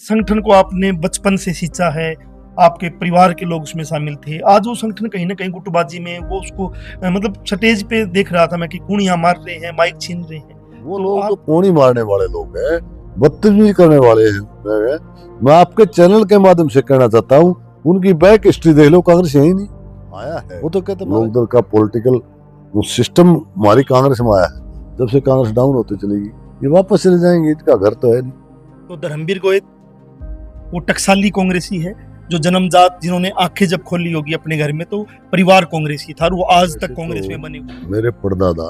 संगठन को आपने बचपन से सींचा है, आपके परिवार के लोग उसमें शामिल थे। आज वो संगठन कहीं ना कहीं गुटबाजी में वो उसको मतलब स्टेज पे देख रहा था मैं कि कूणियां मार रहे हैं, माइक छीन रहे हैं। वो लोग तो कूणी मारने वाले लोग हैं, बदतमीजी करने वाले हैं। मैं आपके चैनल के माध्यम से कहना चाहता हूँ, उनकी बैक हिस्ट्री देख लो, कांग्रेस यही नहीं आया है। वो तो कहते लोक दल का पॉलिटिकल सिस्टम हमारी कांग्रेस में आया है। जब से कांग्रेस डाउन होती चलेगी, ये वापस चले जाएंगे, इनका घर तो है नहीं। तो धर्मवीर गोयत वो टकसाली कांग्रेसी है जो जन्मजात, जिन्होंने आंखें जब खोली होगी अपने घर में तो परिवार कांग्रेसी था और वो आज तक कांग्रेस में बने हुए। मेरे परदादा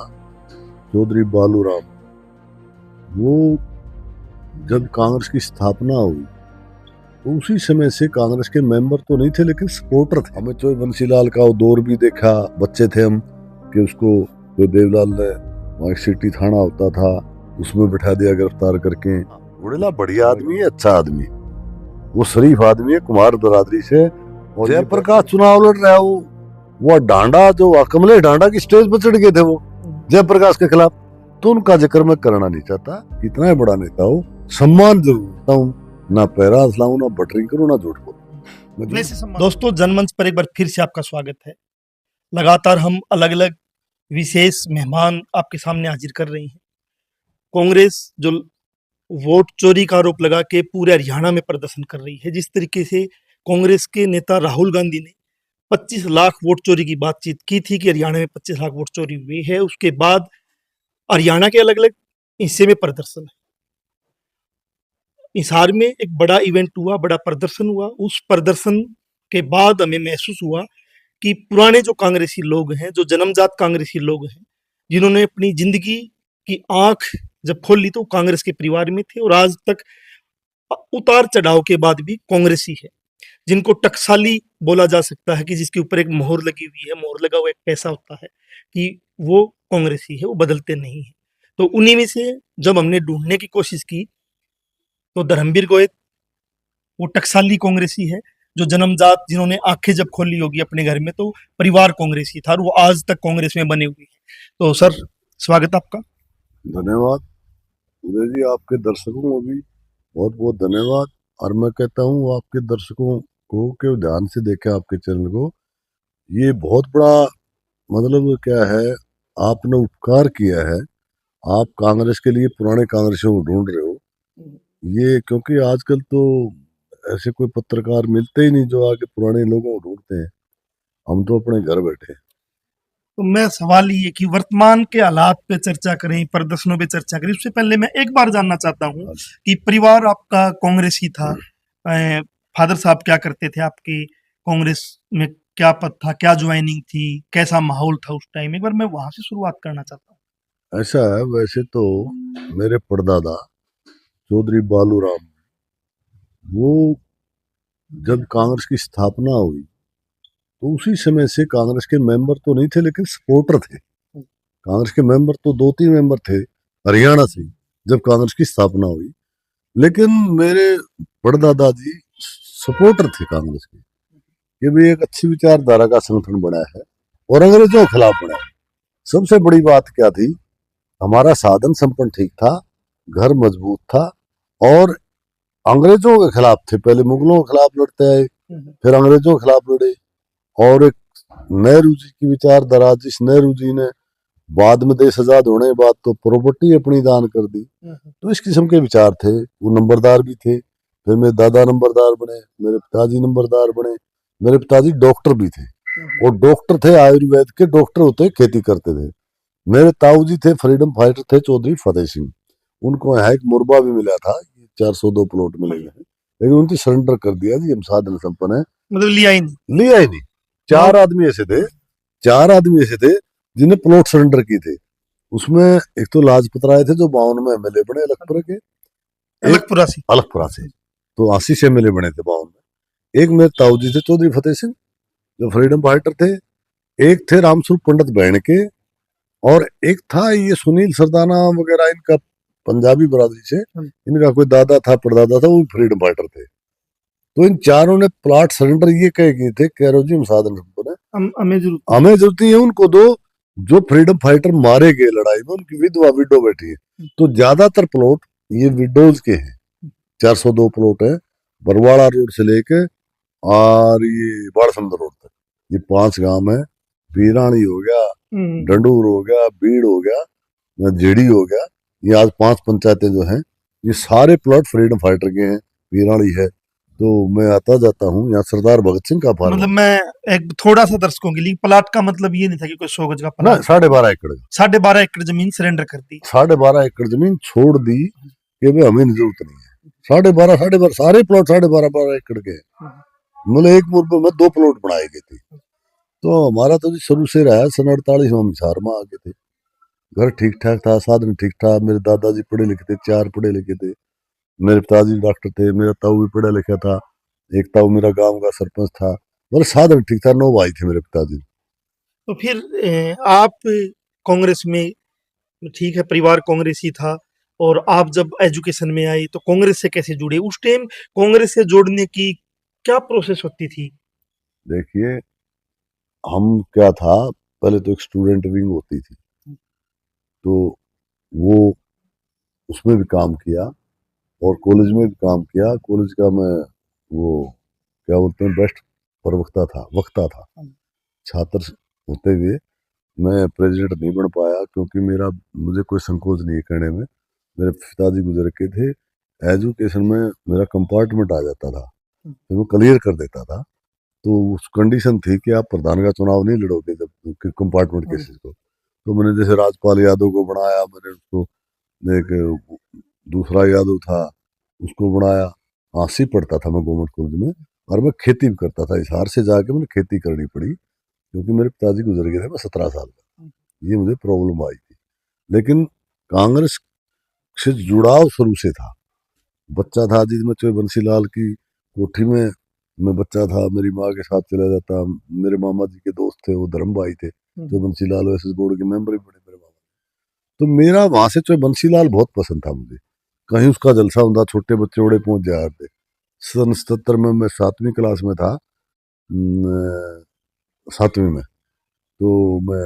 चौधरी बालूराम, वो जब कांग्रेस की स्थापना हुई तो उसी समय से कांग्रेस के मेंबर तो नहीं थे, लेकिन सपोर्टर थे। हमें तो बंसीलाल का वो दौर भी देखा, बच्चे थे हम, कि उसको तो देवलाल ने वहाँ सिटी थाना होता था, उसमें बिठा दिया गिरफ्तार करके। बुढ़ेला बढ़िया आदमी है, अच्छा आदमी, वो शरीफ आदमी है, कुमार बरादरी से। और जयप्रकाश चुनाव लड़ रहा है, वो डांडा जो कमलेश डांडा की स्टेज पर चढ़ गए थे वो जयप्रकाश के खिलाफ। तो उनका जिक्र मैं करना नहीं चाहता, कितना बड़ा नेता हो, सम्मान जरूर करता हूँ, ना पैरा असलाऊं, ना बटरिंग करूँ, ना झूठ बोलूं। दोस्तों, जनमंच पर एक बार फिर से आपका स्वागत है। लगातार हम अलग अलग विशेष मेहमान आपके सामने हाजिर कर रही हैं। कांग्रेस जो वोट चोरी का आरोप लगा के पूरे हरियाणा में प्रदर्शन कर रही है, जिस तरीके से कांग्रेस के नेता राहुल गांधी ने 25 लाख वोट चोरी की बातचीत की थी कि हरियाणा में 25 लाख वोट चोरी हुई है, उसके बाद हरियाणा के अलग अलग हिस्से में प्रदर्शन है। हिसार में एक बड़ा इवेंट हुआ, बड़ा प्रदर्शन हुआ। उस प्रदर्शन के बाद हमें महसूस हुआ कि पुराने जो कांग्रेसी लोग हैं, जो जन्मजात कांग्रेसी लोग हैं, जिन्होंने अपनी जिंदगी की आंख जब खोली तो कांग्रेस के परिवार में थे और आज तक उतार चढ़ाव के बाद भी कांग्रेसी है, जिनको टकसाली बोला जा सकता है, कि जिसके ऊपर एक मोहर लगी हुई है। मोहर लगा हुआ एक पैसा होता है कि वो कांग्रेसी है, वो बदलते नहीं है। तो उन्हीं में से जब हमने ढूंढने की कोशिश की तो धर्मवीर गोयत वो टकसाली कांग्रेसी है जो जन्मजात, जिन्होंने आंखें जब खोली होगी अपने घर में तो परिवार कांग्रेसी था और वो आज तक कांग्रेस में बने हुए हैं। तो सर, स्वागत आपका। धन्यवाद उदय जी, आपके दर्शकों को भी बहुत बहुत धन्यवाद। और मैं कहता हूँ आपके दर्शकों को कि ध्यान से देखें आपके चैनल को। ये बहुत बड़ा मतलब क्या है, आपने उपकार किया है। आप कांग्रेस के लिए पुराने कांग्रेसियों को ढूंढ रहे हो, ये क्योंकि आजकल तो ऐसे कोई पत्रकार मिलते ही नहीं जो आके पुराने लोगों को ढूंढते हैं। हम तो अपने घर बैठे हैं। तो मैं सवाल ये कि वर्तमान के हालात पे चर्चा करें, प्रदर्शनों पे चर्चा करें, उससे पहले मैं एक बार जानना चाहता हूँ कि परिवार आपका कांग्रेसी था, फादर साहब क्या करते थे आपके, कांग्रेस में क्या पद था, क्या ज्वाइनिंग थी, कैसा माहौल था उस टाइम? एक बार मैं वहां से शुरुआत करना चाहता हूँ। ऐसा है, वैसे तो मेरे परदादा चौधरी बालूराम, वो जब कांग्रेस की स्थापना हुई तो उसी समय से कांग्रेस के मेंबर तो नहीं थे, लेकिन सपोर्टर थे। कांग्रेस के मेंबर तो 2-3 मेंबर थे हरियाणा से जब कांग्रेस की स्थापना हुई, लेकिन मेरे परदादा जी सपोर्टर थे कांग्रेस के। ये भी एक अच्छी विचारधारा का संगठन बना है और अंग्रेजों के खिलाफ बना है। सबसे बड़ी बात क्या थी, हमारा साधन संपन्न ठीक था, घर मजबूत था और अंग्रेजों के खिलाफ थे। पहले मुगलों के खिलाफ लड़ते आए, फिर अंग्रेजों के खिलाफ लड़े। और एक नेहरू जी की विचारधारा, जिस नेहरू जी ने बाद में देश आजाद होने के बाद तो प्रॉपर्टी अपनी दान कर दी, तो इस किस्म के विचार थे। वो नंबरदार भी थे, फिर मेरे दादा नंबरदार बने, मेरे पिताजी नंबरदार बने, मेरे पिताजी डॉक्टर भी थे और डॉक्टर थे आयुर्वेद के, डॉक्टर होते खेती करते थे। मेरे ताऊ जी थे फ्रीडम फाइटर थे, चौधरी फतेह सिंह। उनको यहाँ एक मुरबा भी मिला था, 402 प्लॉट मिले हैं, लेकिन उनकी सरेंडर कर दिया जी, हम साधन संपन्न है, मतलब लिया ही नहीं। 4 आदमी ऐसे थे जिन्हें प्लॉट सरेंडर किए थे। उसमें एक तो लाजपत राय थे जो 52 में एमएलए बने, अलगपुरा के, अलगपुरा से तो 80 से एमएलए बने थे 52 में। एक मेरे ताऊ जी थे चौधरी फतेह सिंह जो फ्रीडम फाइटर थे, एक थे रामस्वरूप पंडित बहन के, और एक था ये सुनील सरदाना वगैरह, इनका पंजाबी बरादरी से, इनका कोई दादा था परदादा था, वो फ्रीडम फाइटर थे। तो इन चारों ने प्लॉट सरेंडर ये कह गए थे, कह रहे जी हम साधन संपन्न है, हमें जरूरत है, उनको दो। जो फ्रीडम फाइटर मारे गए लड़ाई में, उनकी विधवा विडो बैठी है, तो ज्यादातर प्लॉट ये विडोज के हैं, 402 प्लॉट है। बरवाड़ा रोड से लेके और ये बाड़समंद रोड तक, ये 5 गांव है। बीरानी हो गया, डंडूर हो गया, बीड़ हो गया, जेडी हो गया, ये आज 5 पंचायतें जो हैं, ये सारे प्लॉट फ्रीडम फाइटर के हैं। बीरानी है, तो मैं आता जाता हूँ, यहाँ सरदार भगत सिंह का फार्म मतलब मैं एक थोड़ा सा दर्शकों के लिए, प्लाट का मतलब ये नहीं था कि कोई 100 गज का ना, प्लाट, 12.5 एकड़, 12.5 एकड़ जमीन सरेंडर कर दी। 12.5 एकड़ जमीन छोड़ दी कि भाई हमें जरूरत नहीं है। 12.5 सारे प्लॉट 12.5 एकड़ के हैं। मतलब एक मुर्गे में 2 प्लॉट बनाए गए थे। तो हमारा तो जी शुरू से रहा, सन 48 में हम हिसार में आ गए थे। घर ठीक ठाक था, साधन ठीक ठाक, मेरे दादाजी पढ़े लिखे थे, 4 पढ़े लिखे थे, मेरे पिताजी डॉक्टर थे, मेरा ताऊ भी पढ़ा लिखा था, एक ताऊ मेरा गांव का सरपंच था, मतलब साधन ठीक था। 9 भाई थे मेरे पिताजी। तो फिर आप कांग्रेस में, ठीक है परिवार कांग्रेसी था, और आप जब एजुकेशन में आए तो कांग्रेस से कैसे जुड़े? उस टाइम कांग्रेस से जोड़ने की क्या प्रोसेस होती थी? देखिए, हम क्या था, पहले तो एक स्टूडेंट विंग होती थी, तो वो उसमें भी काम किया और कॉलेज में भी काम किया। कॉलेज का मैं वो क्या बोलते हैं, बेस्ट वक्ता था। छात्र होते हुए मैं प्रेसिडेंट नहीं बन पाया, क्योंकि मुझे कोई संकोच नहीं है कहने में, मेरे पिताजी गुजर के थे। एजुकेशन में मेरा कंपार्टमेंट आ जाता था, तो मैं क्लियर कर देता था। तो उस कंडीशन थी कि आप प्रधान का चुनाव नहीं लड़ोगे जब कंपार्टमेंट केसेस को। तो मैंने जैसे राजपाल यादव को बनाया, मैंने उसको, एक दूसरा यादव था उसको बनाया। हाँसी पढ़ता था मैं गवर्नमेंट कॉलेज में, और मैं खेती भी करता था। हिसार से जाके मैंने खेती करनी पड़ी, क्योंकि मेरे पिताजी गुजर गए थे, मैं 17 साल का, ये मुझे प्रॉब्लम आई थी। लेकिन कांग्रेस से जुड़ाव शुरू से था। बच्चा था जी, मैं चोई बंसीलाल की कोठी में मैं बच्चा था, मेरी माँ के साथ चला जाता। मेरे मामा जी के दोस्त थे, वो धर्म भाई थे, चोई बंसीलाल एसएस बोर्ड के मेंबर भी बने मेरे मामा। तो मेरा वहां से चोई बंसीलाल बहुत पसंद था मुझे। कहीं उसका जलसा होता, छोटे बच्चे बड़े पहुंच जाते थे। सन 77 में मैं 7वीं क्लास में था, 7वीं में, तो मैं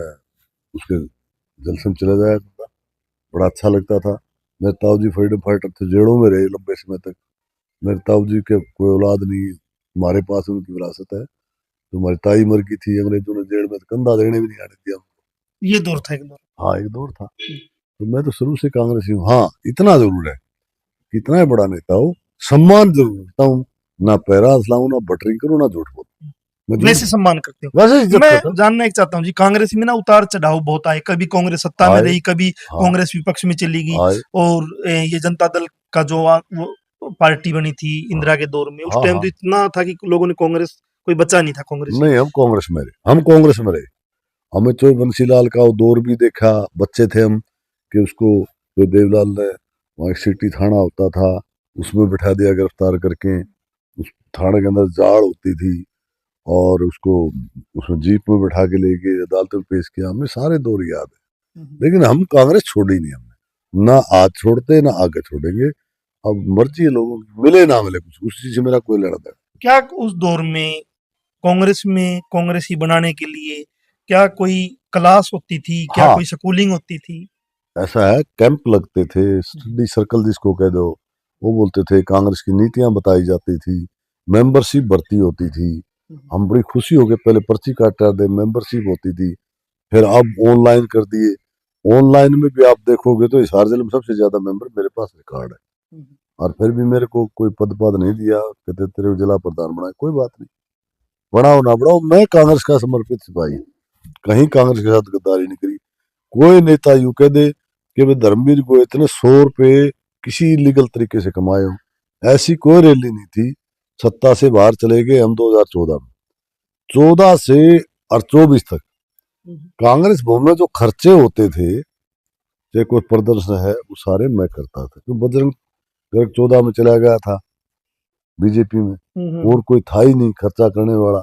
उसके जलसे में चला जाया करता, बड़ा अच्छा लगता था। मेरे ताऊ जी फ्रीडम फाइटर थे, जेलों में रहे लंबे समय तक। मेरे ताऊ जी के कोई औलाद नहीं, हमारे पास उनकी विरासत है। तो हमारी ताई मर गई थी, अंग्रेजों ने जेल में कंधा देने भी नहीं आने दिया। ये दौर था एक दौर। हाँ, एक दौर था। तो मैं तो शुरू से कांग्रेसी हूँ। हाँ, इतना जरूर है कि इतना ही बड़ा नेता हो, सम्मान जरूर करता हूँ, ना पैरा हंसलाऊं, ना बटरिंग करूँ, ना झूठ बोलूं। मैं वैसे झूठ सम्मान करते हो? वैसे इज्जत मैं करता हूँ। जानना एक चाहता हूँ जी, कांग्रेस में ना उतार चढ़ाव बहुत आए, कभी कांग्रेस सत्ता में आए, रही, कभी हाँ, कांग्रेस विपक्ष में चली गई, आए, और ये जनता दल का जो वो पार्टी बनी थी हाँ, इंदिरा के दौर में, उस हाँ, टाइम तो हाँ। इतना था कि लोगों ने कांग्रेस, कोई बचा नहीं था कांग्रेसी। नहीं, हम कांग्रेस में रहे। हमें तो बंसीलाल का वो दौर भी देखा, बच्चे थे हम, कि उसको जो देवलाल ने वहाँ एक सिटी थाना होता था, उसमें बिठा दिया गिरफ्तार करके। उस थाने के अंदर जाड़ होती थी, और उसको उसमें जीप में बिठा के लेके अदालत में पेश किया। हमें सारे दौर याद है। लेकिन हम कांग्रेस छोड़ी नहीं हमने, ना आज छोड़ते ना आगे छोड़ेंगे। अब मर्जी है लोगों की, मिले ना मिले कुछ, उस चीज से मेरा कोई लेना देना। क्या उस दौर में कांग्रेस में कांग्रेसी बनाने के लिए क्या कोई क्लास होती थी, क्या हाँ, कोई स्कूलिंग होती थी? ऐसा है, कैंप लगते थे, स्टडी सर्कल जिसको कह दो, वो बोलते थे, कांग्रेस की नीतियां बताई जाती थी, मेंबरशिप भर्ती होती थी। हम बड़ी खुशी हो गए, पहले पर्ची काटा दे, मेंबरशिप होती थी, फिर अब ऑनलाइन कर दिए। ऑनलाइन में भी आप देखोगे तो हिसार जिले में सबसे ज्यादा मेंबर मेरे पास रिकॉर्ड है। और फिर भी मेरे को कोई पद नहीं दिया, कहते तेरे को जिला प्रधान बनाए। कोई बात नहीं, बढ़ाओ ना बढ़ाओ, मैं कांग्रेस का समर्पित सिपाही, कहीं कांग्रेस के साथ गद्दारी नहीं करी। कोई नेता यूं कह दे कि भाई धर्मवीर को इतने 100 रुपए किसी इलीगल तरीके से कमाए हो, ऐसी कोई रैली नहीं थी। सत्ता से बाहर चले गए हम 2014 में, 14 से और 24 तक कांग्रेस भवन में जो खर्चे होते थे, चाहे कोई प्रदर्शन है, वो सारे मैं करता था। क्यों, बजरंग गर्ग 14 में चला गया था बीजेपी में, और कोई था ही नहीं खर्चा करने वाला।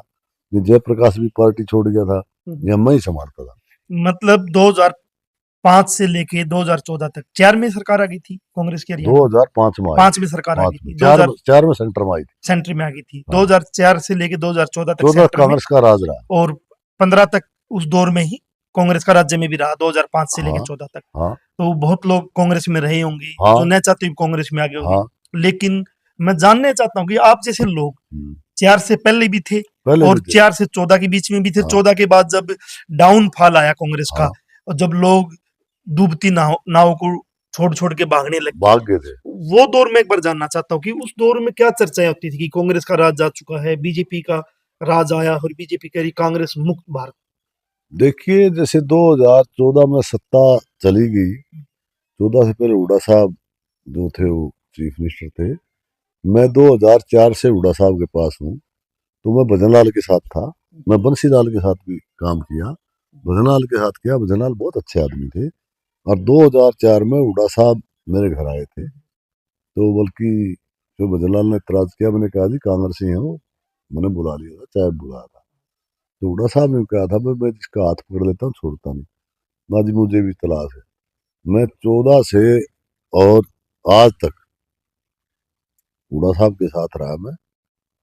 ये जयप्रकाश भी पार्टी छोड़ गया था, यह मैं ही संभालता था। मतलब 2005 से लेके 2014 तक 4 में सरकार आ गई थी कांग्रेस की हरियाणा में। 2005 में आई 5 थी, में सरकार आ गई 5 में, थी, 4 2000 में, 4 में सेंटर में आई थी। सेंटर में आ गई थी, हाँ, 2004 से लेके 2014 तक 14 सेंटर में, कांग्रेस का राज रहा। और 15 तक उस दौर में ही कांग्रेस का राज्य में भी रहा, 2005 से लेके हाँ, 14 तक। हाँ, तो बहुत लोग कांग्रेस में रहे होंगे जो हाँ, न चाहते हुए कांग्रेस में आ गए होंगे। हाँ, लेकिन मैं जानना चाहता हूँ कि आप जैसे लोग हम्म, 4 से पहले भी थे पहले और भी थे। 4 से 14 के बीच में भी थे, हाँ 14 के बाद जब डाउनफॉल आया कांग्रेस का हाँ, और जब लोग डूबती नाव नाव को छोड़ के भागने लग गए, भाग गए थे। वो दौर में एक बार जानना चाहता हूँ कि उस दौर में क्या चर्चाएं होती थी कि कांग्रेस का राज जा चुका है, बीजेपी का राज आया और बीजेपी कह रही कांग्रेस मुक्त भारत। देखिए जैसे 2014 में सत्ता चली गई, 14 से पहले हुड्डा साहब जो थे वो चीफ मिनिस्टर थे। मैं 2004 से हुड्डा साहब के पास हूँ, तो मैं भजनलाल के साथ था। मैं बंसीलाल के साथ भी काम किया, भजनलाल के साथ किया। भजनलाल बहुत अच्छे आदमी थे। और 2004 में हुड्डा साहब मेरे घर आए थे, तो बल्कि जो भजनलाल ने इतराज किया, मैंने कहा जी कांग्रेसी हैं वो, मैंने बुला लिया था, चाय बुलाया था। तो हुड्डा साहब ने कहा था भाई मैं इसका हाथ पकड़ लेता हूँ, छोड़ता नहीं ना जी, मुझे भी तलाश है। मैं 14 से और आज तक हुड्डा साहब के साथ रहा मैं।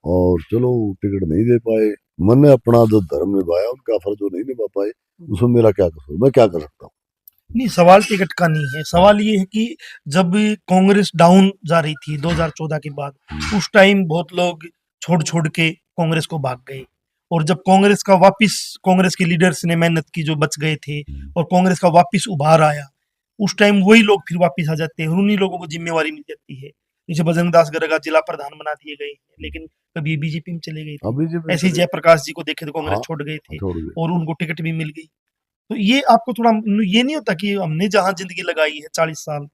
और चलो टिकट नहीं दे पाए, मैंने अपना जो धर्म निभाया, उनका फर्ज जो नहीं निभा पाए, उसमें मेरा क्या कसूर, मैं क्या कर सकता हूँ। नहीं, सवाल टिकट का नहीं है, सवाल ये है कि जब कांग्रेस डाउन जा रही थी 2014 के बाद, उस टाइम बहुत लोग छोड़ के कांग्रेस को भाग गए और जब कांग्रेस का वापिस कांग्रेस के लीडर्स ने मेहनत की जो बच गए थे और कांग्रेस का वापिस उभार आया, उस टाइम वही लोग फिर वापिस आ जाते हैं और उन्हीं लोगों को जिम्मेवारी मिल जाती है। जैसे बजरंग दास गर्ग जिला प्रधान बना दिए गए हैं, लेकिन कभी बीजेपी में चले गए थे। अभी जी ऐसे ही चले। जयप्रकाश जी को देखे तो कांग्रेस हाँ, छोड़ गए थे छोड़ गए। और उनको टिकट भी मिल गई। तो ये आपको थोड़ा ये नहीं होता कि हमने जहां जिंदगी लगाई है 40 साल।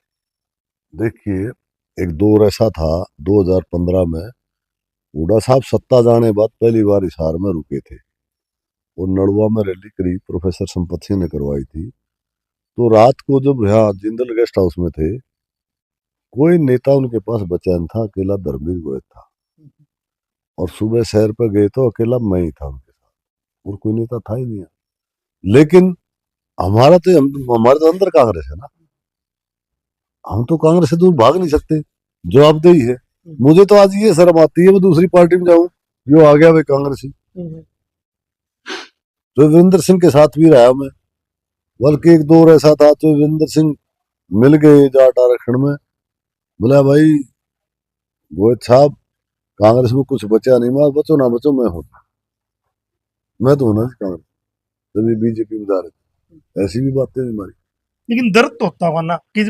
देखिए एक दौर ऐसा था 2015 में, हुड्डा साहब सत्ता जाने बाद पहली बार हिसार में रुके थे और नड़वा में रैली करी, प्रोफेसर संपत सिंह ने करवाई थी। तो रात को जब यहाँ जिंदल गेस्ट हाउस में थे, कोई नेता उनके पास बचा नहीं था, अकेला धर्मवीर गोयल था। और सुबह सैर पर गए तो अकेला मैं ही था उनके साथ, और कोई नेता था ही नहीं। लेकिन हमारे तो अंदर कांग्रेस है ना, हम तो कांग्रेस से दूर भाग नहीं सकते, जवाबदेही है। मुझे तो आज ये शर्म आती है मैं दूसरी पार्टी में जाऊं, जो आ गया वे कांग्रेसी। तो वीरेंद्र सिंह के साथ भी रहा मैं, बल्कि एक दौर ऐसा था तो वीरेंद्र सिंह मिल गए जाट आरक्षण में, बोला भाई गोविंद साहब कांग्रेस में कुछ बचा नहीं, मैं बचो ना बचो मैं हूं, मैं तो होना कांग्रेस, तभी बीजेपी में जा रहे थे। ऐसी भी बातें हमारी। लेकिन दर्द तो होता हुआ ना कि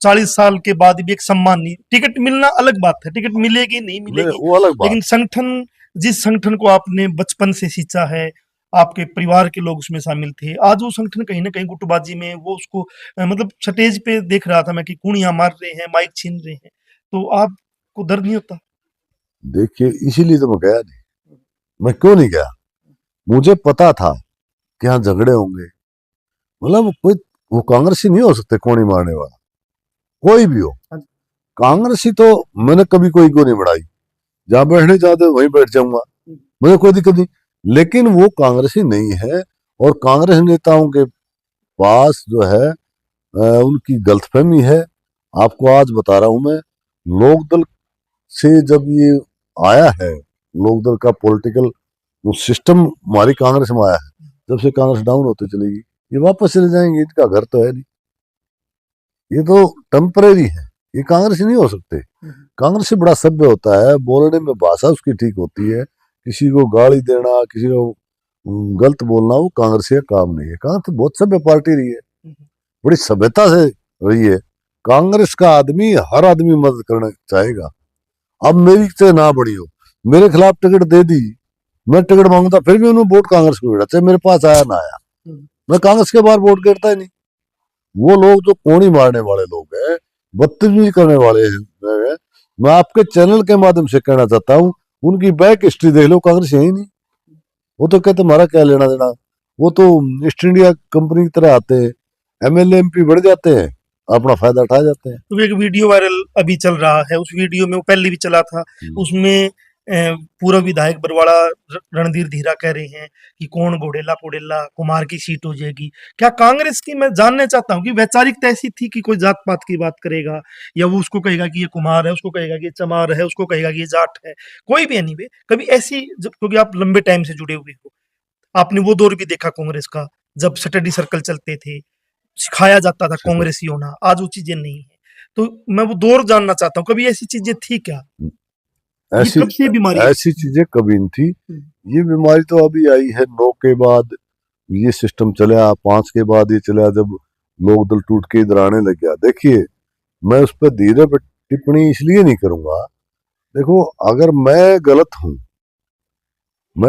40 साल के बाद भी एक सम्मान नहीं, टिकट मिलना अलग बात है, टिकट मिलेगी नहीं मिलेगी, वो अलग बात। लेकिन संगठन, जिस संगठन को आपने बचपन से सींचा है, आपके परिवार के लोग उसमें शामिल थे, आज वो संगठन कहीं ना कहीं गुटबाजी में वो उसको मतलब स्टेज पे देख रहा था मैं कि कुड़ियां मार रहे हैं, माइक छीन रहे हैं, तो आपको दर्द नहीं होता? देखिए इसीलिए तो मैं गया नहीं। मैं क्यों नहीं गया, मुझे पता था कि यहाँ झगड़े होंगे। मतलब कोई वो कांग्रेसी नहीं हो सकते कोणी मारने वाला, कोई भी हो कांग्रेसी। तो मैंने कभी कोई को नहीं बढ़ाई, जहां बैठने चाहते वहीं बैठ जाऊंगा, मुझे कोई दिक्कत नहीं। लेकिन वो कांग्रेसी नहीं है, और कांग्रेस नेताओं के पास जो है उनकी गलतफहमी है। आपको आज बता रहा हूं मैं, लोकदल से जब ये आया है, लोकदल का पॉलिटिकल सिस्टम हमारी कांग्रेस में आया है, जब से कांग्रेस डाउन होती चलेगी, ये वापस चले जाएंगे, इनका घर तो है नहीं, ये तो टेम्परेरी है, ये कांग्रेस नहीं हो सकते। कांग्रेस से बड़ा सभ्य होता है, बोलने में भाषा उसकी ठीक होती है, किसी को गाली देना, किसी को गलत बोलना वो कांग्रेस का काम नहीं है। कांग्रेस तो बहुत सभ्य पार्टी रही है, बड़ी सभ्यता से रही है। कांग्रेस का आदमी हर आदमी मदद करना चाहेगा। अब मेरी से ना बड़ी हो, मेरे खिलाफ टिकट दे दी, मैं टिकट मांगता फिर भी उन्होंने वोट कांग्रेस को गिरा, चाहे मेरे पास आया ना आया, मैं कांग्रेस के बाहर वोट गिरता ही नहीं। वो लोग जो कोणी मारने वाले लोग हैं, बदतमीजी करने वाले हैं, मैं आपके चैनल के माध्यम से कहना चाहता हूँ, उनकी बैक हिस्ट्री देख लो, कांग्रेस यही नहीं। वो तो कहते हमारा क्या लेना देना, वो तो ईस्ट इंडिया कंपनी की तरह आते हैं, एमएलए एमपी बढ़ जाते हैं, अपना फायदा उठा जाते हैं। तो एक वीडियो वायरल अभी चल रहा है, उस वीडियो में वो पहले भी चला था, उसमें पूर्व विधायक बरवाड़ा रणधीर धीरा कह रहे हैं कि कौन घोड़ेला पोड़ेला कुमार की सीट हो जाएगी। क्या कांग्रेस की, मैं जानना चाहता हूँ कि वैचारिकता ऐसी थी कि कोई जात पात की बात करेगा या वो उसको कहेगा कि ये कुमार है, उसको कहेगा कि ये चमार है, उसको कहेगा कि ये जाट है, कोई भी एनीवे, कभी ऐसी, जब क्योंकि आप लंबे टाइम से जुड़े हुए हो, आपने वो दौर भी देखा कांग्रेस का जब स्टडी सर्कल चलते थे, सिखाया जाता था ठीक है। कांग्रेसी होना, आज वो चीजें नहीं है। तो मैं वो दौर जानना चाहता हूँ, कभी ऐसी चीजें थी क्या? ये ऐसी कब से बीमारी है? ऐसी चीजें कभी नहीं थी। ये बीमारी तो अभी आई है, 9 के बाद ये सिस्टम चला, 5 के बाद ये चला, जब लोक दल टूट के इधर आने लग गया। देखिए, मैं उस पर धीरे पर टिप्पणी इसलिए नहीं करूंगा। देखो, अगर मैं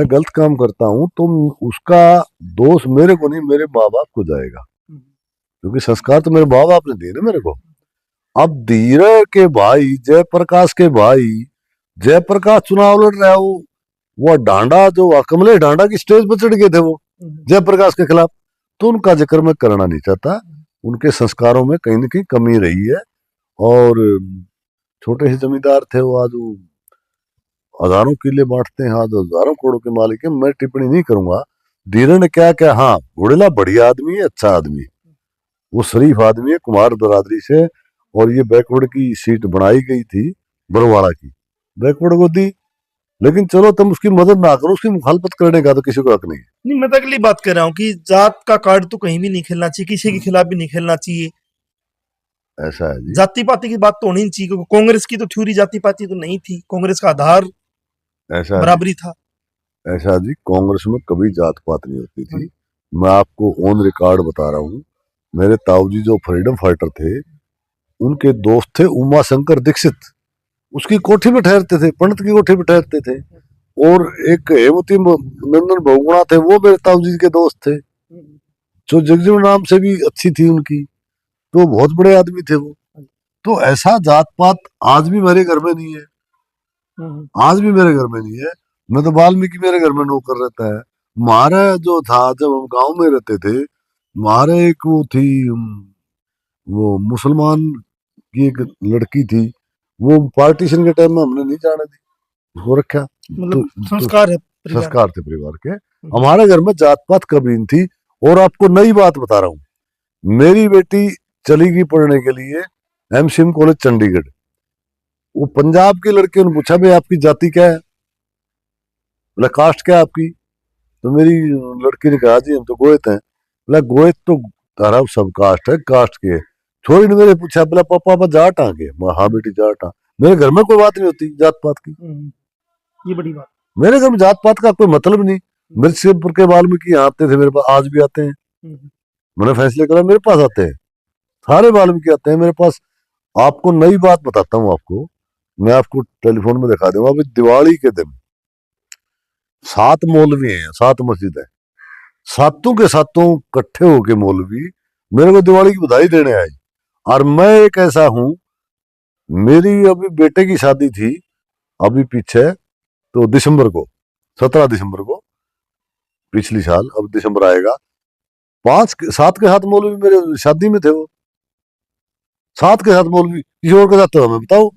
गलत काम करता हूं तो उसका दोष मेरे को नहीं, मेरे माँ बाप को जाएगा, क्योंकि संस्कार तो मेरे माँ बाप ने दिए ना मेरे को। अब धीरे के भाई, जयप्रकाश के भाई, जयप्रकाश चुनाव लड़ रहा है, वो डांडा जो कमलेश डांडा की स्टेज पर चढ़ गए थे वो जयप्रकाश के खिलाफ, तो उनका जिक्र मैं करना नहीं चाहता। उनके संस्कारों में कहीं ना कहीं कमी रही है। और छोटे से जमींदार थे वो, आज वो हजारों किले बांटते हैं, आज हजारों करोड़ों के मालिक है। मैं टिप्पणी नहीं करूंगा धीरे ने क्या क्या। हाँ, घोड़ेला बढ़िया आदमी है, अच्छा आदमी है, वो शरीफ आदमी है, कुमार बरादरी से। और ये बैकवर्ड की सीट बनाई गई थी बरवाड़ा की, बैकवर्ड को दी, लेकिन चलो तुम उसकी मदद ना करो, उसकी मुखालफत करने का तो किसी को हक नहीं है। नहीं, मैं तो अगली बात कर रहा हूँ कि जात का कार्ड तो कहीं भी नहीं खेलना चाहिए, किसी के खिलाफ भी नहीं खेलना चाहिए। ऐसा है जी, जाति पाति की बात तो होनी नहीं चाहिए, क्योंकि कांग्रेस की तो थ्योरी जाति पाति तो नहीं थी, कांग्रेस का आधार ऐसा है जी, बराबरी था। ऐसा जी। कांग्रेस में कभी जात पात नहीं होती थी। मैं आपको ऑन रिकॉर्ड बता रहा हूँ, मेरे ताऊजी जो फ्रीडम फाइटर थे, उनके दोस्त थे उमा शंकर दीक्षित, उसकी कोठी में ठहरते थे, पंडित की कोठी में ठहरते थे। और एक हेमवती नंदन बहुगुणा थे, वो मेरे ताऊजी के दोस्त थे, जो जगजीवन नाम से भी अच्छी थी उनकी, तो बहुत बड़े आदमी थे वो। तो ऐसा जात पात आज भी मेरे घर में नहीं है, आज भी मेरे घर में नहीं है। मैं तो वाल्मीकि मेरे घर में नौकर रहता है। हमारा जो था, जब हम गांव में रहते थे, हमारे एक वो थी, वो मुसलमान की एक लड़की थी, वो पार्टीशन के टाइम में हमने नहीं जाने दी, उसको रखा। मतलब तो संस्कार है परिवार। संस्कार थे परिवार के। हमारे घर में जात पात कभी नहीं थी। और आपको नई बात बता रहा हूँ, मेरी बेटी चली गई पढ़ने के लिए एमसीएम कॉलेज चंडीगढ़। वो पंजाब की लड़की ने पूछा, भाई आपकी जाति क्या है, बोला कास्ट क्या है आपकी। तो मेरी लड़की ने कहा, जी हम तो गोयत हैं। बोला गोयत तो तारा सब कास्ट है, कास्ट के। छोरी ने मेरे पूछा, बोला पापा आप जाट आ गए। मैं हाँ बेटी जाट आ। मेरे घर में कोई बात नहीं होती जात पात की, ये बड़ी बात। मेरे घर में जात पात का कोई मतलब नहीं। मिर्चपुर के वाल्मीकि यहाँ आते थे मेरे पास, आज भी आते हैं। मैंने फैसले करा, मेरे पास आते हैं, सारे वाल्मीकि आते हैं मेरे पास। आपको नई बात बताता हूँ, आपको मैं आपको टेलीफोन में दिखा दूंगा। अभी दिवाली के दिन 7 मौलवी हैं, 7 मस्जिद है, सातों के सातों इकट्ठे होके मौलवी मेरे को दिवाली की बधाई देने आए। और मैं एक ऐसा हूं, मेरी अभी बेटे की शादी थी अभी पीछे, तो दिसंबर को, 17 दिसंबर को, पिछली साल, अब दिसंबर आएगा, 7 के 7 मौलवी मेरे शादी में थे। वो 7 के 7 मौलवी, किसी और के साथ तो हमें बताओ,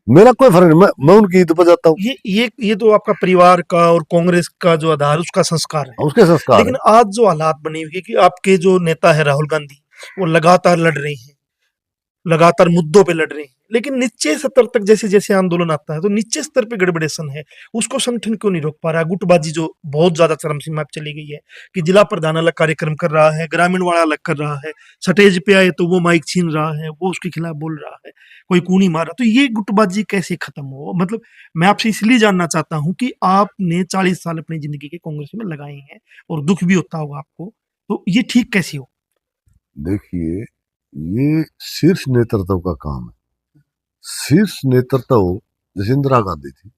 मेरा कोई फर्क नहीं, मैं उनकी ईद पर जाता हूँ। ये तो आपका परिवार का और कांग्रेस का जो आधार, उसका संस्कार है। उसके संस्कार लेकिन आज जो हालात बने हुए कि आपके जो नेता है राहुल गांधी, वो लगातार लड़ रहे हैं, लगातार मुद्दों पे लड़ रहे हैं, लेकिन निचले स्तर तक जैसे जैसे आंदोलन आता है तो निचले स्तर पे गड़बड़ेशन है, उसको संगठन क्यों नहीं रोक पा रहा? गुटबाजी जो बहुत ज्यादा चरम सीमा पे चली गई है कि जिला प्रधान अलग कार्यक्रम कर रहा है, ग्रामीण वाला अलग कर रहा है, स्टेज पे आए तो वो माइक छीन रहा है, वो उसके खिलाफ बोल रहा है, कोई कूनी मारा। तो ये गुटबाजी कैसे खत्म हो? मतलब मैं आपसे इसलिए जानना चाहता हूँ कि आपने 40 साल अपनी जिंदगी के कांग्रेस में लगाए हैं और दुख भी होता होगा आपको, तो ये ठीक कैसे हो? देखिए, ये शीर्ष नेतृत्व का काम है। शीर्ष नेतृत्व जैसे इंदिरा गांधी थी,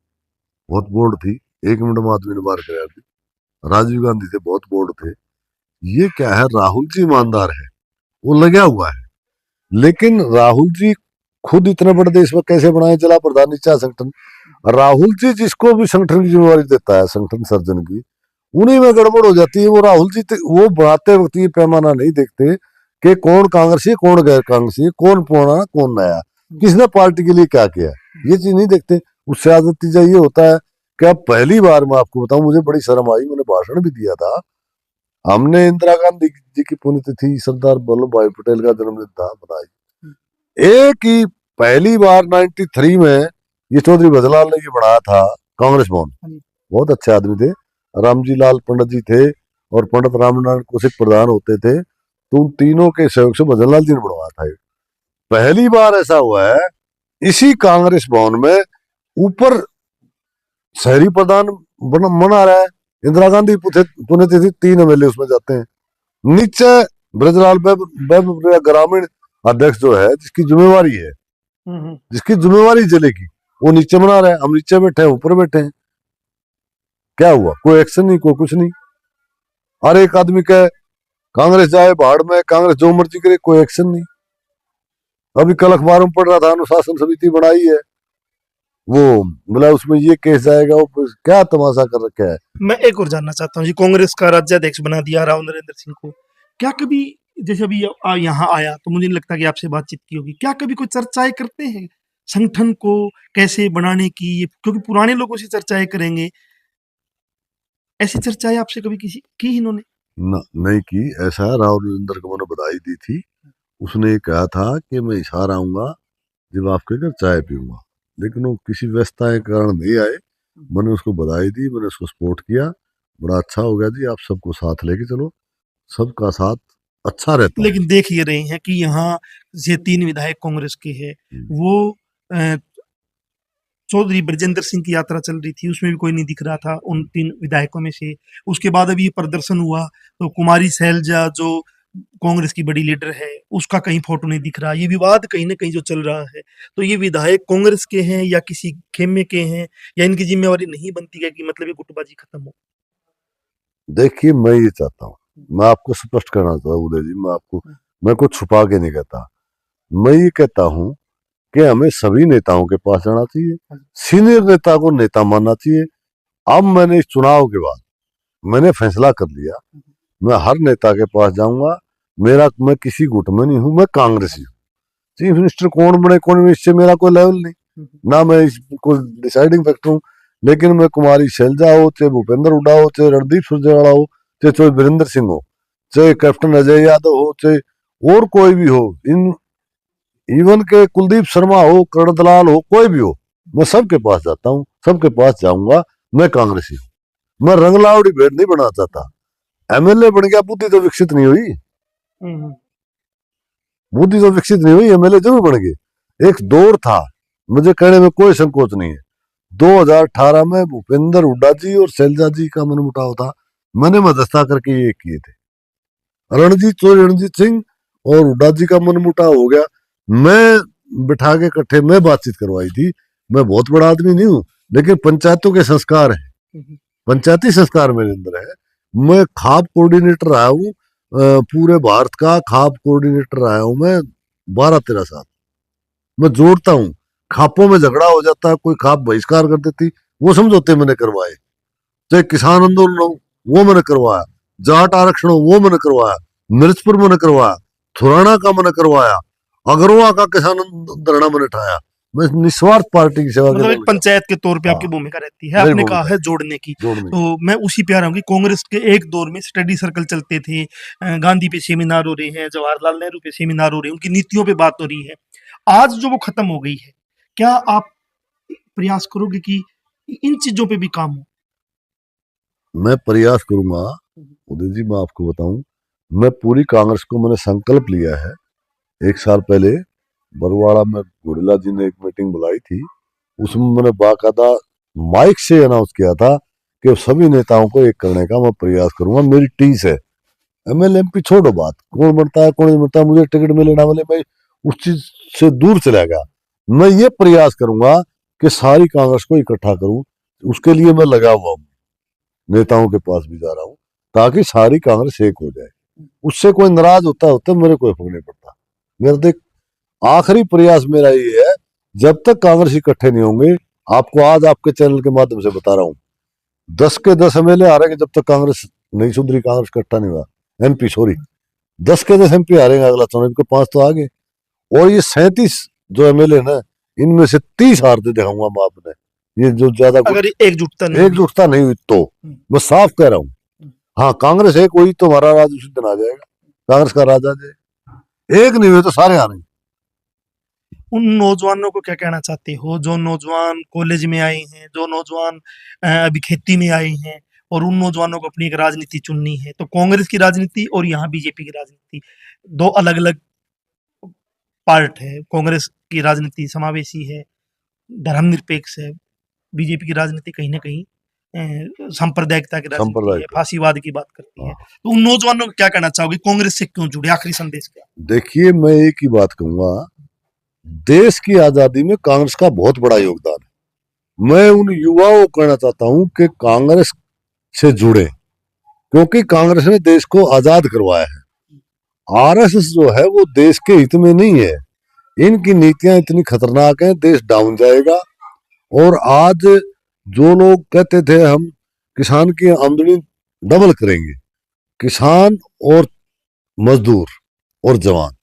बहुत बोल्ड थी, 1 मिनट में आदमी ने मार कराया थी। राजीव गांधी थे, बहुत बोल्ड थे। ये क्या है, राहुल जी ईमानदार है, वो लगा हुआ है। लेकिन राहुल जी खुद इतने बड़े देश में कैसे बनाए, जिला प्रधान नीचा संगठन, राहुल जी जिसको भी संगठन की जिम्मेवारी देता है, संगठन सर्जन की, उन्हीं में गड़बड़ हो जाती है। वो राहुल जी वो बनाते वक्त ये पैमाना नहीं देखते कि कौन कांग्रेसी, कौन गैर कांग्रेसी, कौन पुराना, कौन नया, किसने पार्टी के लिए क्या किया, ये चीज नहीं देखते। उससे आज नतीजा ये होता है कि अब पहली बार मैं आपको बताऊं, मुझे बड़ी शर्म आई, मैंने भाषण भी दिया था। हमने इंदिरा गांधी जी की पुण्यतिथि, सरदार वल्लभ भाई पटेल का जन्मदिन था, बनाई। एक ही पहली बार 93 में ये चौधरी भजलाल ने ये बनाया था कांग्रेस भवन। बहुत अच्छे आदमी थे, रामजी लाल पंडित जी थे और पंडित रामनारायण कौशिक प्रधान होते थे। तो उन तीनों के सहयोग से भजनलाल जी ने बनवाया था। पहली बार ऐसा हुआ है इसी कांग्रेस भवन में, ऊपर शहरी प्रधान मना रहा है, इंदिरा गांधी पुण्यतिथि 3 एमएलए उसमें जाते हैं, नीचे ब्रजलाल वैभव ग्रामीण अध्यक्ष जो है, जिसकी जिम्मेवारी जिले की, वो नीचे मना रहा है, हम नीचे बैठे हैं, ऊपर बैठे हैं। क्या हुआ? कोई एक्शन नहीं, कोई कुछ नहीं। हर एक आदमी कहे कांग्रेस जाए भाड़ में, कांग्रेस जो मर्जी करे, कोई एक्शन नहीं। अभी कल अखबारों में पढ़ रहा था, अनुशासन समिति बनाई है, वो बोला उसमें ये केस जाएगा, वो क्या तमाशा कर रखा है। मैं एक और जानना चाहता हूँ जी, कांग्रेस का राज्याध्यक्ष बना दिया राव नरेंद्र सिंह को, क्या कभी जैसे अभी यहाँ आया तो मुझे नहीं लगता कि आपसे बातचीत की होगी, क्या कभी कोई चर्चाएं करते हैं संगठन को कैसे बनाने की, क्योंकि पुराने लोगों से चर्चाएं करेंगे, ऐसी चर्चाएं आपसे कभी किसी की इन्होंने? नहीं की। ऐसा राव नरेंद्र को मैंने बधाई दी थी, उसने ये कहा था कि मैं इशार आऊंगा जब आपके घर चाय पीऊंगा, लेकिन वो किसी व्यस्तता के कारण नहीं आए। मैंने उसको बधाई दी, मैंने उसको सपोर्ट किया, बड़ा अच्छा हो गया जी, आप सबको साथ लेके चलो, सबका साथ अच्छा रहता है। लेकिन देख ये रहे हैं कि यहाँ ये 3 विधायक कांग्रेस के हैं, वो चौधरी ब्रजेंद्र सिंह की यात्रा चल रही थी, उसमें भी कोई नहीं दिख रहा था उन 3 विधायकों में से। उसके बाद अभी ये प्रदर्शन हुआ तो कुमारी सैलजा जो कांग्रेस की बड़ी लीडर है, उसका कहीं फोटो नहीं दिख रहा। ये विवाद कहीं ना कहीं जो चल रहा है, तो ये विधायक कांग्रेस के हैं या किसी खेमे के हैं, या इनकी जिम्मेवारी नहीं बनती है कि मतलब ये गुटबाजी खत्म हो? देखिए, मैं ये चाहता हूँ, मैं आपको स्पष्ट करना चाहता हूँ उदय जी, मैं कुछ छुपा के नहीं कहता। मैं ये कहता हूँ कि हमें सभी नेताओं के पास जाना चाहिए, सीनियर नेता को नेता मानना चाहिए। अब मैंने इस चुनाव के बाद मैंने फैसला कर लिया, मैं हर नेता के पास जाऊंगा। मैं किसी गुट में नहीं हूं, मैं कांग्रेसी हूँ। चीफ मिनिस्टर कौन बने कौन बने, इससे मेरा कोई लेवल नहीं, ना मैं इसको डिसाइडिंग फैक्टर हूँ। लेकिन मैं कुमारी शैलजा हो, चाहे भूपेंद्र हुड्डा हो, चाहे रणदीप सुरजेवाला हो, चाहे वीरेंद्र सिंह हो, चाहे कैप्टन अजय यादव हो, चाहे और कोई भी हो, इन इवन के कुलदीप शर्मा हो, करण दलाल हो, कोई भी हो, मैं सबके पास जाता हूँ, सबके पास जाऊंगा। मैं कांग्रेसी हूँ, मैं रंगलावड़ी भेड़ नहीं बनना चाहता। एमएलए बन गया, बुद्धि तो विकसित नहीं हुई, बुद्धि तो विकसित नहीं हुई, एमएलए जरूर बन गए। एक दौर था, मुझे कहने में कोई संकोच नहीं है, 2018 में भूपेंद्र हुड्डा जी और शैलजा जी का मनमुटाव था, मैंने मध्यस्थता करके ये किए थे। रणजीत सिंह और हुड्डा जी का मनमुटाव हो गया, मैं बिठा के इकट्ठे मैं बातचीत करवाई थी। मैं बहुत बड़ा आदमी नहीं हूं, लेकिन पंचायतों के संस्कार है, पंचायती संस्कार मेरे अंदर है। मैं खाप कोऑर्डिनेटर रहा हूँ, पूरे भारत का खाप कोऑर्डिनेटर रहा हूं मैं 12-13 साल। मैं जोड़ता हूँ, खापों में झगड़ा हो जाता है, कोई खाप बहिष्कार कर देती, वो समझौते मैंने करवाए। चाहे किसान आंदोलन हो, वो मैंने करवाया, जाट आरक्षण हो, वो मैंने करवाया, मिर्चपुर मैंने करवाया, थुराना का मैंने करवाया, अगरवा का किसान धरना मैंने उठाया। मैं निस्वार्थ पार्टी की सेवा मतलब एक करने। पंचायत के तौर पे आपकी हाँ, भूमिका रहती है, मेरी आपने कहा भूमिका है जोड़ने की। जोड़ने की। तो मैं उसी पे आ रहा हूँ कि कांग्रेस के एक दौर में स्टडी सर्कल चलते थे, गांधी पे सेमिनार हो रहे हैं, जवाहरलाल नेहरू पे सेमिनार हो रहे हैं, उनकी नीतियों पे बात हो रही है। आज जो वो खत्म हो गई है, क्या आप प्रयास करोगे कि इन चीजों पे भी काम हो? मैं प्रयास करूंगा उदय जी, मैं आपको बताऊं, मैं पूरी कांग्रेस को मैंने संकल्प लिया है। 1 साल पहले बरवाड़ा में गुड़िला जी ने एक मीटिंग बुलाई थी, उसमें मैंने बाकायदा माइक से अनाउंस किया था कि सभी नेताओं को एक करने का मैं प्रयास करूंगा। मेरी टीस है, एमएलए एमपी छोड़ो बात, कौन बनता है कौन नहीं बनता, मुझे टिकट मिले ना मिले, मैं उस चीज से दूर चला गया। मैं ये प्रयास करूंगा कि सारी कांग्रेस को इकट्ठा करूं, उसके लिए मैं लगा हुआ हूं, नेताओं के पास भी जा रहा हूं, ताकि सारी कांग्रेस एक हो जाए। उससे कोई नाराज होता मेरे कोई फर्क नहीं पड़ता। मेरा तो एक आखिरी प्रयास मेरा ये है, जब तक कांग्रेस इकट्ठे नहीं होंगे, आपको आज आपके चैनल के माध्यम से बता रहा हूं, 10 के 10 एमएलए हारेंगे जब तक कांग्रेस नहीं सुधरी, कांग्रेस इकट्ठा नहीं हुआ। एमपी सॉरी, 10 के 10 एमपी हारेंगे अगला चुनाव, इनके 5 तो आगे। और ये 37 जो एमएलए ना, इनमें से 30 हारते दिखाऊंगा मैं आपने, ये जो ज्यादा अगर एकजुटता नहीं हुई तो। मैं साफ कह रहा हूँ, हाँ, कांग्रेस एक हुई तो हमारा राज उसी दिन आ जाएगा, कांग्रेस का राज आ जाएगा। एक नहीं हुए तो सारे हारेंगे। उन नौजवानों को क्या कहना चाहते हो जो नौजवान कॉलेज में आए हैं, जो नौजवान अभी खेती में आए हैं, और उन नौजवानों को अपनी एक राजनीति चुननी है, तो कांग्रेस की राजनीति और यहाँ बीजेपी की राजनीति, दो अलग अलग पार्ट है। कांग्रेस की राजनीति समावेशी है, धर्मनिरपेक्ष है, बीजेपी की राजनीति कहीं ना कहीं सांप्रदायिकता की राजनीति है, सांप्रदायिक। फांसीवाद की बात करती है। हाँ। तो उन नौजवानों को क्या कहना चाहोगे, कांग्रेस से क्यों जुड़े, आखिरी संदेश क्या? देखिए, मैं एक ही बात कहूंगा, देश की आजादी में कांग्रेस का बहुत बड़ा योगदान है। मैं उन युवाओं को कहना चाहता हूं कि कांग्रेस से जुड़े, क्योंकि कांग्रेस ने देश को आजाद करवाया है। आरएसएस जो है वो देश के हित में नहीं है। इनकी नीतियां इतनी खतरनाक हैं, देश डाउन जाएगा। और आज जो लोग कहते थे हम किसान की आमदनी डबल करेंगे, किसान और मजदूर और जवान,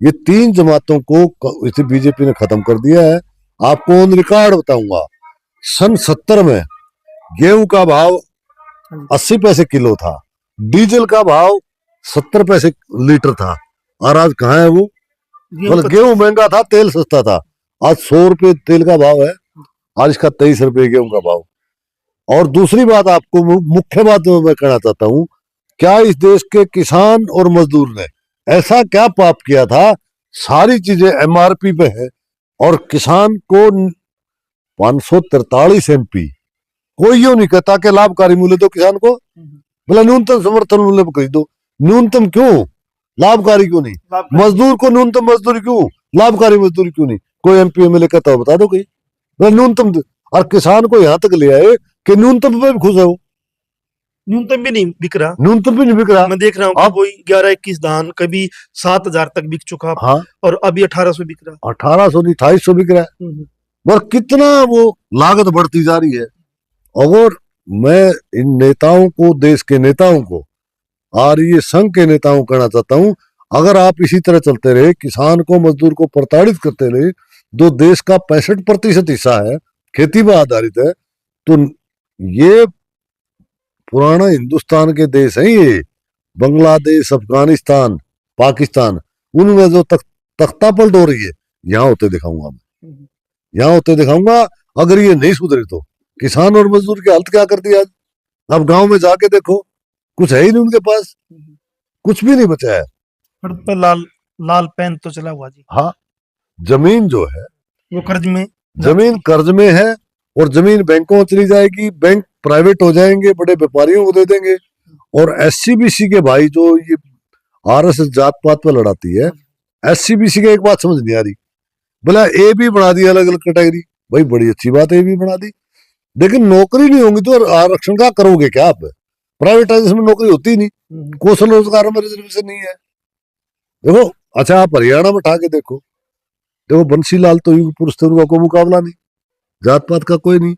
ये तीन जमातों को इसे बीजेपी ने खत्म कर दिया है। आपको ऑन रिकॉर्ड बताऊंगा, सन 70 में गेहूं का भाव 80 पैसे किलो था, डीजल का भाव 70 पैसे लीटर था, और आज कहाँ है वो? मतलब गेहूं महंगा था, तेल सस्ता था। आज 100 रुपये तेल का भाव है, आज इसका 23 रुपये गेहूं का भाव। और दूसरी बात, आपको मुख्य बात जो मैं कहना चाहता हूं, क्या इस देश के किसान और मजदूर ने ऐसा क्या पाप किया था? सारी चीजें एमआरपी पे है, और किसान को 543 एमपी, कोई यूं नहीं कहता कि लाभकारी मूल्य दो किसान को, बोला न्यूनतम समर्थन मूल्य पर खरीदो। न्यूनतम क्यों, लाभकारी क्यों नहीं? मजदूर को न्यूनतम मजदूरी क्यों, लाभकारी मजदूरी क्यों नहीं? कोई एमपी एमएलए कहता हो बता दो कोई, बोला न्यूनतम। और किसान को यहां तक ले आए कि न्यूनतम पे भी खुश है वो, न्यूनतम भी नहीं बिक रहा। न्यूनतम भी नहीं बिक रहा। मैं देख रहा हूँ कि कोई 11-21 धान कभी 7,000 तक बिक चुका, हाँ, और अभी 1800 बिक रहा। 1800 नहीं 2800 बिक रहा है। और कितना वो लागत बढ़ती जा रही है। और मैं इन नेताओं को, देश के नेताओं को और ये संघ के नेताओं को कहना चाहता हूं, अगर आप इसी तरह चलते रहे, किसान को मजदूर को प्रताड़ित करते रहे, जो देश का 65% हिस्सा है खेती पर आधारित है, तो ये पुराना हिंदुस्तान के देश हैं, ये बांग्लादेश, अफगानिस्तान, पाकिस्तान, उनमें जो तख्ता पलट हो रही है, यहाँ होते दिखाऊंगा मैं, यहाँ होते दिखाऊंगा। अगर ये नहीं सुधरे तो किसान और मजदूर की हालत क्या कर दी आज? अब गांव में जाके देखो, कुछ है ही नहीं उनके पास, कुछ भी नहीं बचा है। पर लाल लाल पेन तो चला हुआ जी। हाँ, जमीन जो है वो कर्ज में, जमीन कर्ज में है, और जमीन बैंकों में चली जाएगी, बैंक प्राइवेट हो जाएंगे, बड़े व्यापारियों को दे देंगे। और एससीबीसी के भाई जो ये आरएसएस जात पात पर लड़ाती है, एससीबीसी का एक बात समझ नहीं आ रही, बोला ए भी बना दी अलग अलग कैटेगरी। भाई बड़ी अच्छी बात है, ए भी बना दी, लेकिन नौकरी नहीं होगी तो आरक्षण का करोगे क्या आप? प्राइवेटाइजेशन में नौकरी होती ही नहीं, कौशल रोजगार में रिजर्वेशन नहीं है। देखो, अच्छा आप हरियाणा में उठा के देखो, देखो बंसीलाल तो युग पुरुष थे, उनका कोई मुकाबला नहीं, जात पात का कोई नहीं,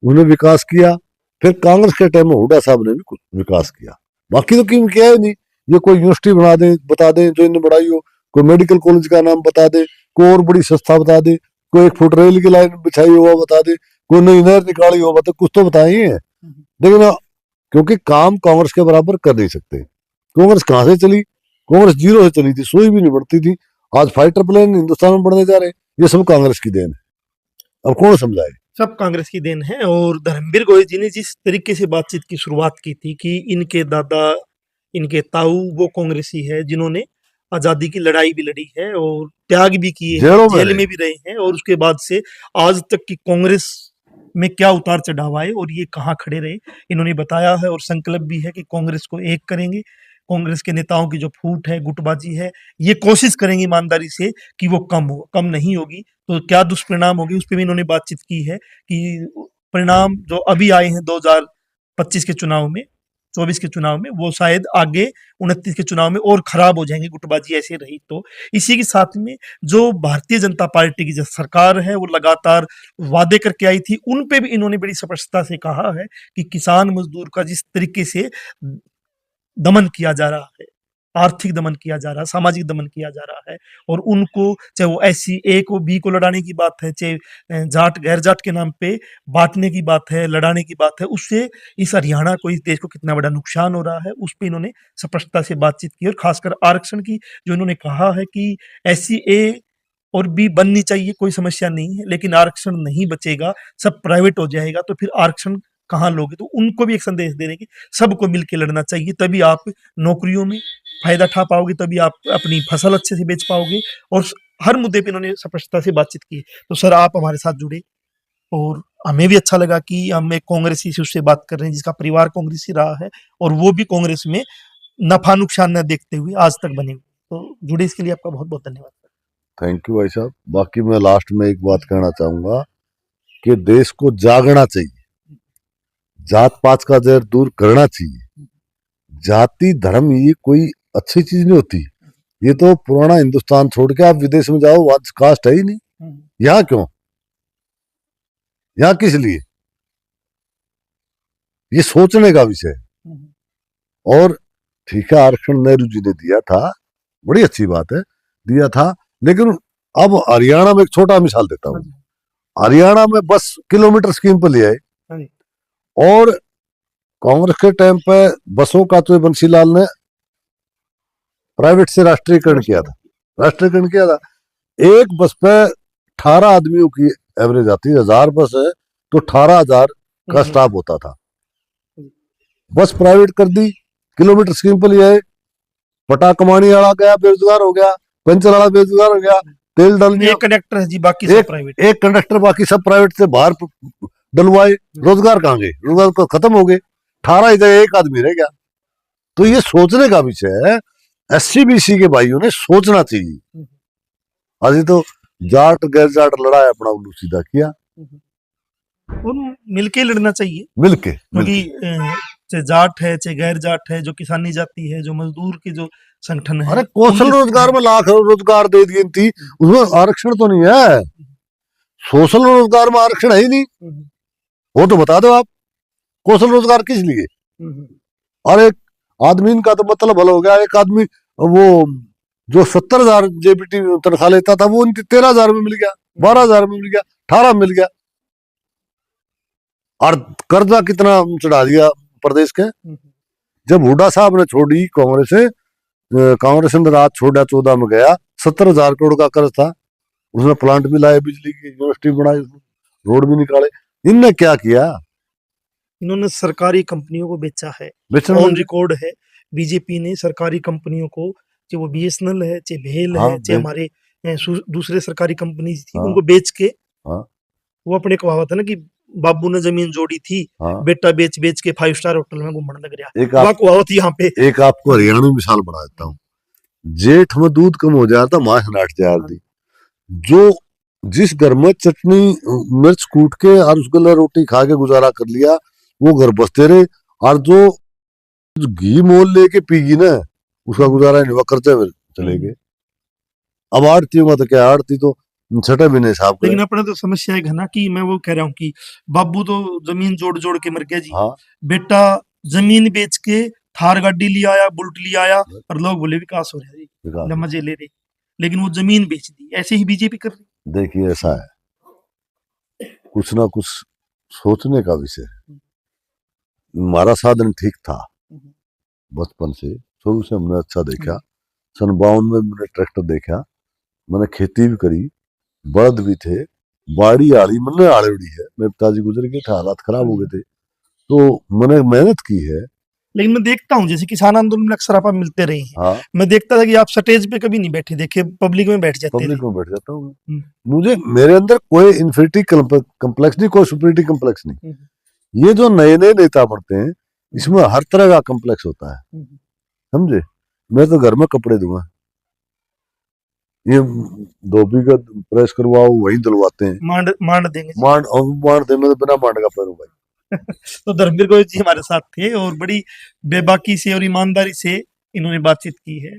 उन्हें विकास किया। फिर कांग्रेस के टाइम में हुड्डा साहब ने भी कुछ विकास किया, बाकी तो क्यों किया ही नहीं। ये कोई यूनिवर्सिटी बना दे, बता दें जो इन्हें बढ़ाई हो, कोई मेडिकल कॉलेज का नाम बता दे, कोई और बड़ी संस्था बता दे, कोई एक फुट रेल की लाइन बिछाई हुआ बता दे, कोई नई नहर निकाली हो बता, कुछ तो बताइए। लेकिन क्योंकि काम कांग्रेस के बराबर कर नहीं सकते। कांग्रेस कहां से चली? कांग्रेस जीरो से चली थी, सोई भी नहीं बढ़ती थी। आज फाइटर प्लेन हिंदुस्तान में बढ़ने जा रहे हैं, ये सब कांग्रेस की देन है। अब कौन समझाए? सब कांग्रेस की देन है। और धर्मवीर गोयल जी ने जिस तरीके से बातचीत की शुरुआत की थी कि इनके दादा, इनके ताऊ वो कांग्रेसी है जिन्होंने आजादी की लड़ाई भी लड़ी है और त्याग भी किए हैं, जेल में भी रहे हैं, और उसके बाद से आज तक की कांग्रेस में क्या उतार चढ़ाव आए और ये कहाँ खड़े रहे, इन्होंने बताया है। और संकल्प भी है कि कांग्रेस को एक करेंगे। कांग्रेस के नेताओं की जो फूट है, गुटबाजी है, ये कोशिश करेंगे ईमानदारी से कि वो कम हो। कम नहीं होगी तो क्या दुष्परिणाम होगी, उस पर भी इन्होंने बातचीत की है कि परिणाम जो अभी आए हैं 2025 के चुनाव में, 24 के चुनाव में, वो शायद आगे 29 के चुनाव में और खराब हो जाएंगे, गुटबाजी ऐसे रही तो। इसी के साथ में जो भारतीय जनता पार्टी की जो सरकार है, वो लगातार वादे करके आई थी, उन पे भी इन्होंने बड़ी स्पष्टता से कहा है कि किसान मजदूर का जिस तरीके से दमन किया जा रहा है, आर्थिक दमन किया जा रहा है, सामाजिक दमन किया जा रहा है, और उनको चाहे वो SC A को B को लड़ाने की बात है, चाहे जाट गैर जाट के नाम पे बांटने की बात है, लड़ाने की बात है, उससे इस हरियाणा को, इस देश को कितना बड़ा नुकसान हो रहा है, उस पे इन्होंने स्पष्टता से बातचीत की। और खासकर आरक्षण की जो इन्होंने कहा है कि SC A और B बननी चाहिए, कोई समस्या नहीं है, लेकिन आरक्षण नहीं बचेगा, सब प्राइवेट हो जाएगा, तो फिर आरक्षण कहाँ लोगे, तो उनको भी एक संदेश दे रहे हैं कि सबको मिलकर लड़ना चाहिए, तभी आप नौकरियों में फायदा उठा पाओगे, तभी आप अपनी फसल अच्छे से बेच पाओगे। और हर मुद्दे पे इन्होंने स्पष्टता से बातचीत की। तो सर आप हमारे साथ जुड़े और हमें भी अच्छा लगा कि हम एक कांग्रेसी से उससे बात कर रहे हैं जिसका परिवार कांग्रेसी रहा है और वो भी कांग्रेस में नफा नुकसान न देखते हुए आज तक बने हुए। तो जुड़े इसके लिए आपका बहुत बहुत धन्यवाद। थैंक यू भाई साहब। बाकी मैं लास्ट में एक बात कहना चाहूंगा कि देश को जागना चाहिए, जात पात का जहर दूर करना चाहिए। जाति धर्म ये कोई अच्छी चीज नहीं होती। ये तो पुराना हिंदुस्तान छोड़ के आप विदेश में जाओ, वहां कास्ट है ही नहीं। यहाँ क्यों, यहाँ किस लिए, ये सोचने का विषय है। और ठीक है, आरक्षण नेहरू जी ने दिया था, बड़ी अच्छी बात है, दिया था। लेकिन अब हरियाणा में एक छोटा मिसाल देता हूँ। हरियाणा में बस किलोमीटर स्कीम पर ले आए और कांग्रेस के टाइम पे बसों का तो बंसीलाल ने प्राइवेट से राष्ट्रीयकरण किया था, राष्ट्रीयकरण किया था। एक बस पे 18 आदमियों की एवरेज आती है। 1000 बस है तो 18,000 का स्टाफ होता था। बस प्राइवेट कर दी, किलोमीटर स्कीम पर ले आए। पटा कमानी वाला गया बेरोजगार हो गया, पेंशन वाला बेरोजगार हो गया, तेल डालने एक कंडक्टर है जी, बाकी सब प्राइवेट। एक कंडक्टर, बाकी सब प्राइवेट से बाहर डलवाए। रोजगार कहाँ गए, रोजगार तो खत्म हो गए। 18 ही जगह एक आदमी रह गया। तो ये सोचने का विषय है। SC-BC के भाइयों ने सोचना चाहिए। अभी तो जाट गैर जाट लड़ा है, अपना उल्लू सीधा किया। और मिलके लड़ना चाहिए, मिलके, क्योंकि चाहे जाट है चाहे गैर जाट है, जो किसानी जाति है, जो मजदूर के जो संगठन है। अरे कौशल रोजगार में लाख रोजगार दे दिए थी, उसमें आरक्षण तो नहीं है। सोशल रोजगार में आरक्षण है ही नहीं। वो तो बता दो आप, कौशल रोजगार किस लिए। और एक आदमी का तो मतलब हल हो गया। एक आदमी वो जो 70,000 JBT तनख्वाह लेता था, वो 13,000 में मिल गया, 12,000 में मिल गया, 18 में मिल गया। और कर्जा कितना चढ़ा दिया प्रदेश के। जब हुड्डा साहब ने छोड़ी कांग्रेस से, कांग्रेस ने रात छोड़ा 14 में गया, 70,000 करोड़ का कर्ज था। उसने प्लांट भी लाए, बिजली की यूनिवर्सिटी बनाई, रोड भी निकाले। इनने क्या किया, इन्होंने सरकारी कंपनियों को बेचा है। ऑन रिकॉर्ड है, बीजेपी ने सरकारी कंपनियों को, चाहे वो BSNL है, चाहे भेल है, चाहे हमारे दूसरे सरकारी कंपनी थी, उनको बेच के वो अपने कहावत है ना कि बाबू ने जमीन जोड़ी थी, बेटा बेच बेच के 5 स्टार होटल में घूमने लग गया। कहावत यहाँ पे। एक आपको हरियाणवी मिसाल बना देता हूँ। जेठ में दूध कम हो जाता, माँ नाट जाती। जो जिस घर में चटनी मिर्च कूट के और उस गला रोटी खा के गुजारा कर लिया, वो घर बसते रहे। और जो घी मोल लेके पीगी ना, उसका गुजारा नहीं हुआ, कर्जे में चले गए। अब आड़ती का तो क्या, आड़ती तो छठे भी नहीं साहब। लेकिन अपना तो समस्या है घना की, मैं वो कह रहा हूँ कि बाबू तो जमीन जोड़ जोड़ के मर गया जी। बेटा जमीन बेच के थार गाड़ी लिया आया, बुलेट लिया आया, और लोग बोले विकास हो रहा है जी, मजे ले रहे, लेकिन वो जमीन बेच दी। ऐसे ही बीजेपी कर रही। देखिए ऐसा है, कुछ ना कुछ सोचने का विषय है। हमारा साधन ठीक था, बचपन से शुरू से हमने अच्छा देखा। सन 52 में मैंने ट्रैक्टर देखा, मैंने खेती भी करी, बळद भी थे, बाड़ी आड़ी मैंने आड़ेड़ी है। मेरे पिताजी गुजर गए थे, हालात खराब हो गए थे, तो मैंने मेहनत की है। लेकिन मैं देखता हूँ जैसे किसान आंदोलन में अक्सर आप मिलते रहे हैं। मैं देखता था कि आप स्टेज पे कभी नहीं बैठे देखे, पब्लिक में बैठ जाते। पब्लिक में बैठ जाता हूँ। मुझे, मेरे अंदर कोई इन्फीरिटी कम्प्लेक्स नहीं, कोई सुपीरियरिटी कम्प्लेक्स नहीं। ये जो नए नए नेता बढ़ते हैं, इसमें हर तरह का कम्प्लेक्स होता है, समझे। मैं तो घर में कपड़े दूंगा, ये धोबी का प्रेस करवाओ वही दिलवाते हैं। मांड देंगे, मांड दे, मैं बिना मांड का पैरूं भाई। तो धर्मवीर गोविंद जी हमारे साथ थे और बड़ी बेबाकी से और ईमानदारी से इन्होंने बातचीत की है।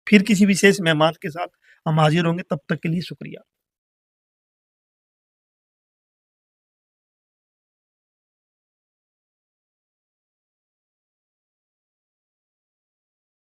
फिर किसी विशेष मेहमान के साथ हम हाजिर होंगे, तब तक के लिए शुक्रिया।